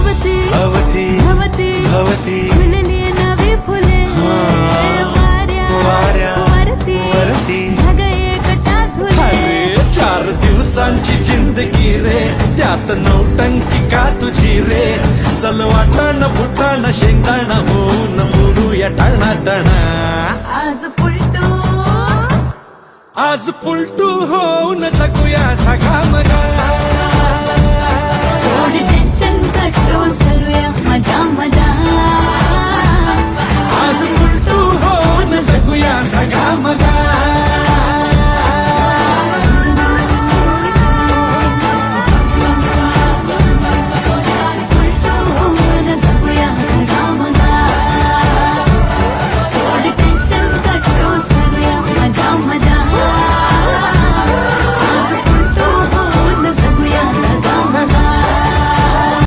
भवती भवती भवती भवती फुलली नवी फुले वाऱ्या वरती ढग एकटा झुले. अरे 4 दिवसांची जिंदगी रे, त्यात नौटंकी का तुझी रे. चल वाटाण फुटाण शेंगाण होऊन बुडूया टाणा टाणा. आज फुलटू आज फुलटू होऊन जगूया झगामगा.